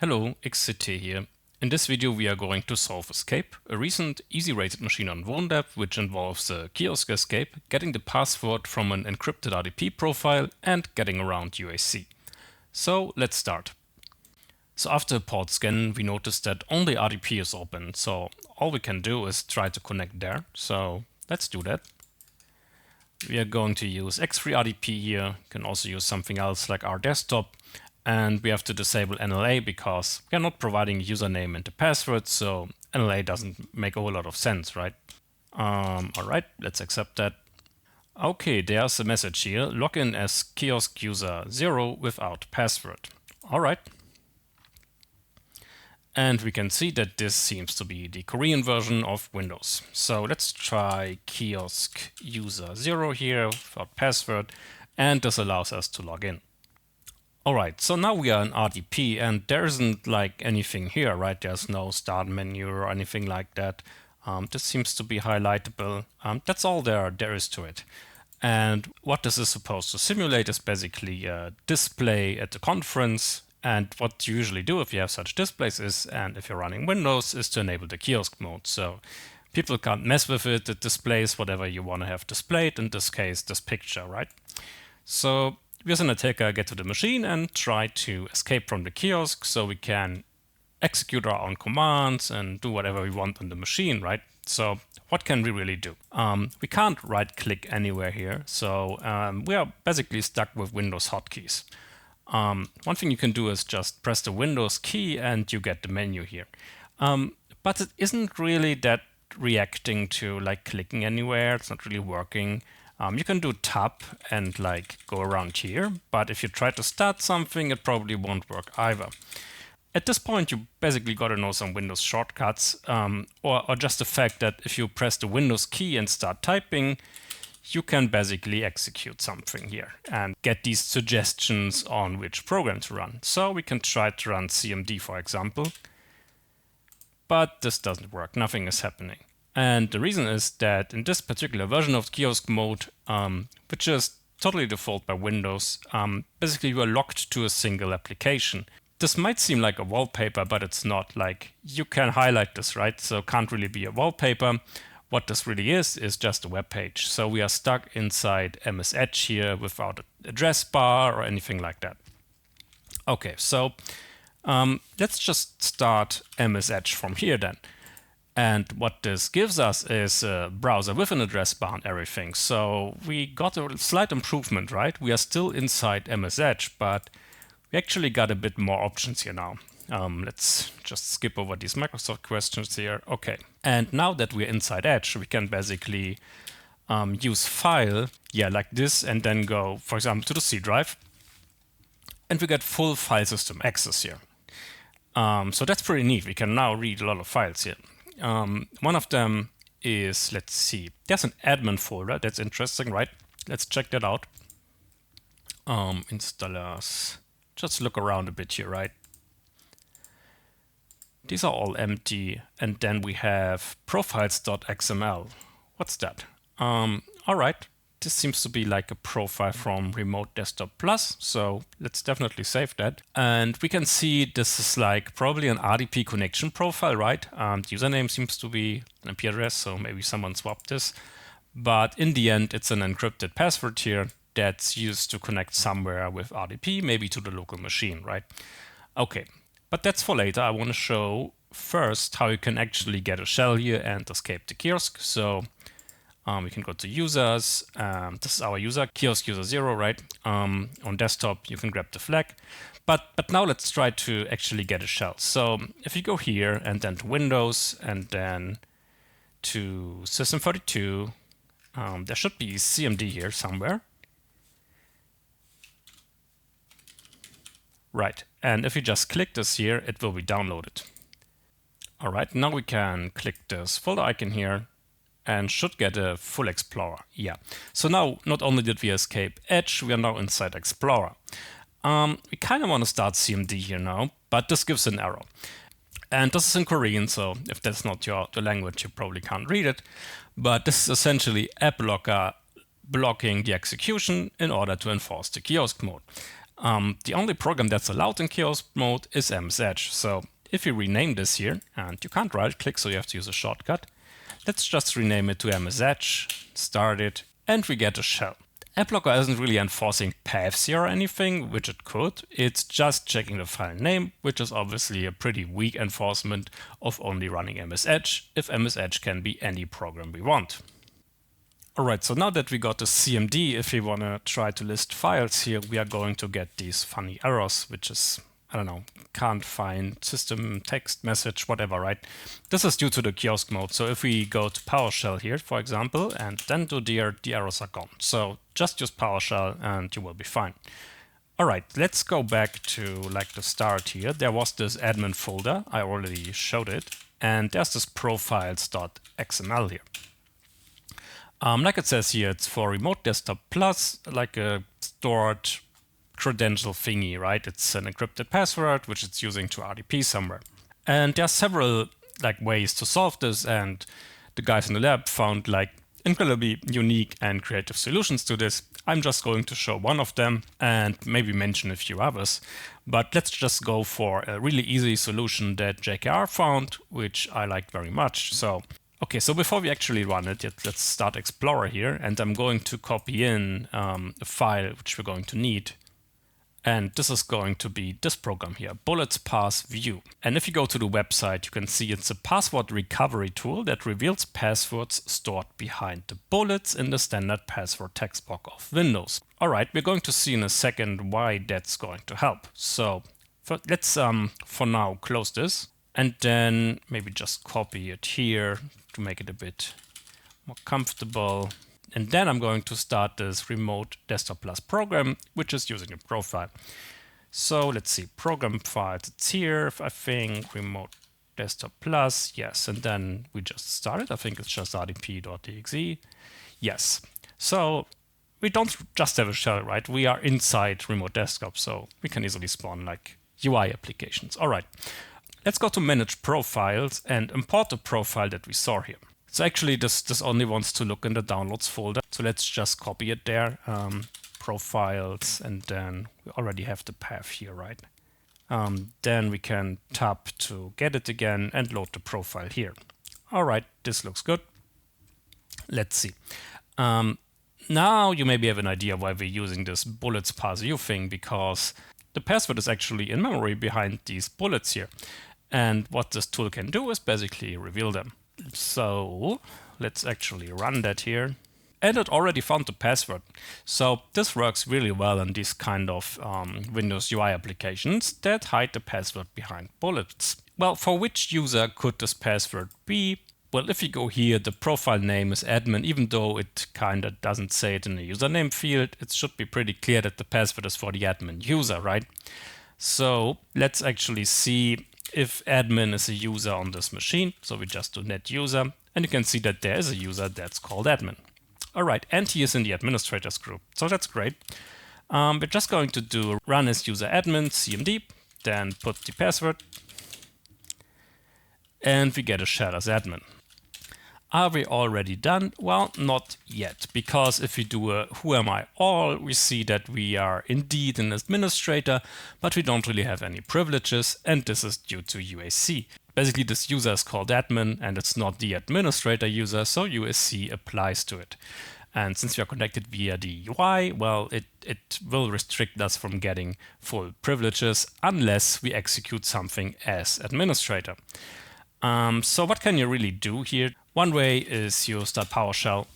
Hello, XCT here. In this video we are going to solve Escape, a recent easy-rated machine on Vulnlab which involves a Kiosk escape, getting the password from an encrypted RDP profile and getting around UAC. So let's start. So after a port scan we noticed that only RDP is open, so all we can do is try to connect there. So let's do that. We are going to use X3RDP here. You can also use something else like our desktop. And we have to disable NLA because we are not providing a username and a password, so NLA doesn't make a whole lot of sense, right? All right, let's accept that. Okay, there's a message here. Login as Kiosk user 0 without password. All right. And we can see that this seems to be the Korean version of Windows. So let's try Kiosk user 0 here without password, and this allows us to log in. Alright, so now we are in RDP and there isn't like anything here, right? There's no start menu or anything like that. This seems to be highlightable. That's all there is to it. And what this is supposed to simulate is basically a display at the conference. And what you usually do if you have such displays is, and if you're running Windows, is to enable the kiosk mode. So people can't mess with it. It displays whatever you want to have displayed. In this case, this picture, right? So we as an attacker get to the machine and try to escape from the kiosk so we can execute our own commands and do whatever we want on the machine, right? So what can we really do? We can't right click anywhere here, so we are basically stuck with Windows hotkeys. One thing you can do is just press the Windows key and you get the menu here. But it isn't really that reacting to like clicking anywhere. It's not really working. You can do tab and like go around here, but if you try to start something, it probably won't work either. At this point, you basically got to know some Windows shortcuts, or just the fact that if you press the Windows key and start typing, you can basically execute something here and get these suggestions on which program to run. So we can try to run CMD, for example, but this doesn't work. Nothing is happening. And the reason is that in this particular version of kiosk mode, which is totally default by Windows, basically you are locked to a single application. This might seem like a wallpaper, but it's not. Like, you can highlight this, right? So it can't really be a wallpaper. What this really is just a web page. So we are stuck inside MS Edge here without an address bar or anything like that. Okay, so let's just start MS Edge from here then. And what this gives us is a browser with an address bar and everything. So we got a slight improvement, right? We are still inside MS Edge, but we actually got a bit more options here now. Let's just skip over these Microsoft questions here. Okay. And now that we're inside Edge, we can basically use file, like this, and then go, for example, to the C drive. And we get full file system access here. So that's pretty neat. We can now read a lot of files here. One of them is, let's see, there's an admin folder. That's interesting, right? Let's check that out. Installers. Just look around a bit here, right? These are all empty. And then we have profiles.xml. What's that? All right. This seems to be like a profile from Remote Desktop Plus, so let's definitely save that. And we can see this is like probably an RDP connection profile, right? The username seems to be an IP address, so maybe someone swapped this. But in the end, it's an encrypted password here that's used to connect somewhere with RDP, maybe to the local machine, right? Okay, but that's for later. I want to show first how you can actually get a shell here and escape the kiosk. So we can go to users. This is our user, kiosk user 0, right? On desktop, you can grab the flag. But now let's try to actually get a shell. So if you go here and then to Windows and then to System32, there should be CMD here somewhere. Right, and if you just click this here, it will be downloaded. All right, now we can click this folder icon here and should get a full Explorer. Yeah. So now, not only did we escape Edge, we are now inside Explorer. We kind of want to start CMD here now, but this gives an error. And this is in Korean, so if that's not your language, you probably can't read it. But this is essentially AppLocker blocking the execution in order to enforce the kiosk mode. The only program that's allowed in Kiosk mode is MS Edge. So if you rename this here, and you can't right click, so you have to use a shortcut. Let's just rename it to MS Edge, start it, and we get a shell. AppLocker isn't really enforcing paths here or anything, which it could. It's just checking the file name, which is obviously a pretty weak enforcement of only running MS Edge, if MS Edge can be any program we want. Alright, so now that we got the CMD, if we want to try to list files here, we are going to get these funny errors, which is, I don't know, can't find system text message, whatever, right? This is due to the Kiosk mode. So if we go to PowerShell here, for example, and then do dir, the errors are gone. So just use PowerShell and you will be fine. All right, let's go back to like the start here. There was this admin folder, I already showed it, and there's this profiles.xml here. Like it says here, it's for Remote Desktop Plus, like a stored credential thingy, right? It's an encrypted password, which it's using to RDP somewhere. And there are several like ways to solve this, and the guys in the lab found like incredibly unique and creative solutions to this. I'm just going to show one of them and maybe mention a few others. But let's just go for a really easy solution that JKR found, which I liked very much. Okay, so before we actually run it, let's start Explorer here, and I'm going to copy in a file which we're going to need. And this is going to be this program here, bullets pass view. And if you go to the website, you can see it's a password recovery tool that reveals passwords stored behind the bullets in the standard password text box of Windows. All right, we're going to see in a second why that's going to help. So let's for now close this and then maybe just copy it here to make it a bit more comfortable. And then I'm going to start this Remote Desktop Plus program, which is using a profile. So let's see, program files, it's here, I think, Remote Desktop Plus, yes. And then we just started, I think it's just rdp.exe. Yes, so we don't just have a shell, right? We are inside Remote Desktop, so we can easily spawn like UI applications. All right, let's go to Manage Profiles and import the profile that we saw here. So actually this only wants to look in the downloads folder. So let's just copy it there, profiles, and then we already have the path here, right? Then we can tap to get it again and load the profile here. All right, this looks good. Let's see. Now you maybe have an idea why we're using this bullets pass view thing, because the password is actually in memory behind these bullets here. And what this tool can do is basically reveal them. So let's actually run that here. And it already found the password. So this works really well in these kind of Windows UI applications that hide the password behind bullets. Well, for which user could this password be? Well, if you go here, the profile name is admin, even though it kind of doesn't say it in the username field. It should be pretty clear that the password is for the admin user, right? So let's actually see if admin is a user on this machine. So we just do net user, and you can see that there is a user that's called admin. All right, and he is in the administrators group, so that's great. We're just going to do run as user admin cmd, then put the password, and we get a shell as admin. Are we already done? Well, not yet, because if we do a who am I all, we see that we are indeed an administrator, but we don't really have any privileges, and this is due to UAC. Basically, this user is called admin, and it's not the administrator user, so UAC applies to it. And since we are connected via the UI, well, it will restrict us from getting full privileges unless we execute something as administrator. So what can you really do here? One way is you start PowerShell,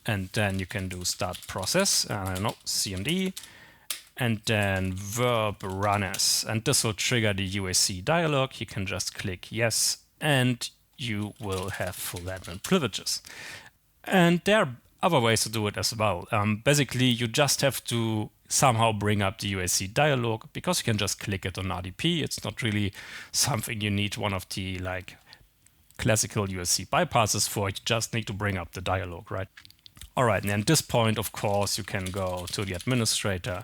and then you can do start process, I don't know, cmd, and then verb run as, and this will trigger the UAC dialog. You can just click yes, and you will have full admin privileges. And there are other ways to do it as well. Basically, you just have to somehow bring up the UAC dialog, because you can just click it on RDP. It's not really something you need one of the like classical UAC bypasses for. You just need to bring up the dialog, right? All right, and at this point, of course, you can go to the administrator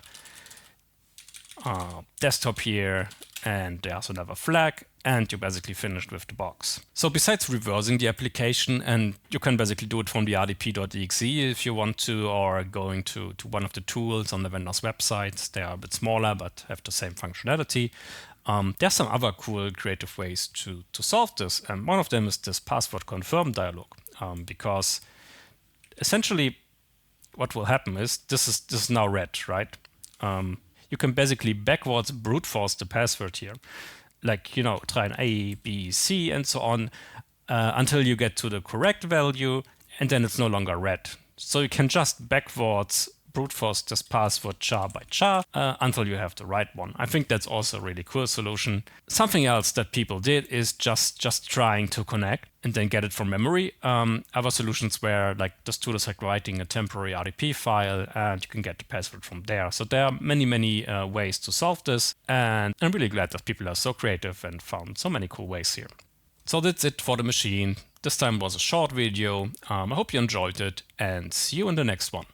desktop here and there's another flag, and you're basically finished with the box. So besides reversing the application, and you can basically do it from the rdp.exe if you want to, or going to one of the tools on the vendor's websites. They are a bit smaller but have the same functionality. There's some other cool creative ways to solve this, and one of them is this password confirm dialog, because essentially what will happen is this is now red, right? You can basically backwards brute force the password here, like, try an A, B, C, and so on, until you get to the correct value, and then it's no longer red. So you can just backwards brute force this password char by char until you have the right one. I think that's also a really cool solution. Something else that people did is just trying to connect and then get it from memory. Other solutions where like this tool is like writing a temporary RDP file and you can get the password from there. So there are many ways to solve this, and I'm really glad that people are so creative and found so many cool ways here. So that's it for the machine. This time was a short video. I hope you enjoyed it, and see you in the next one.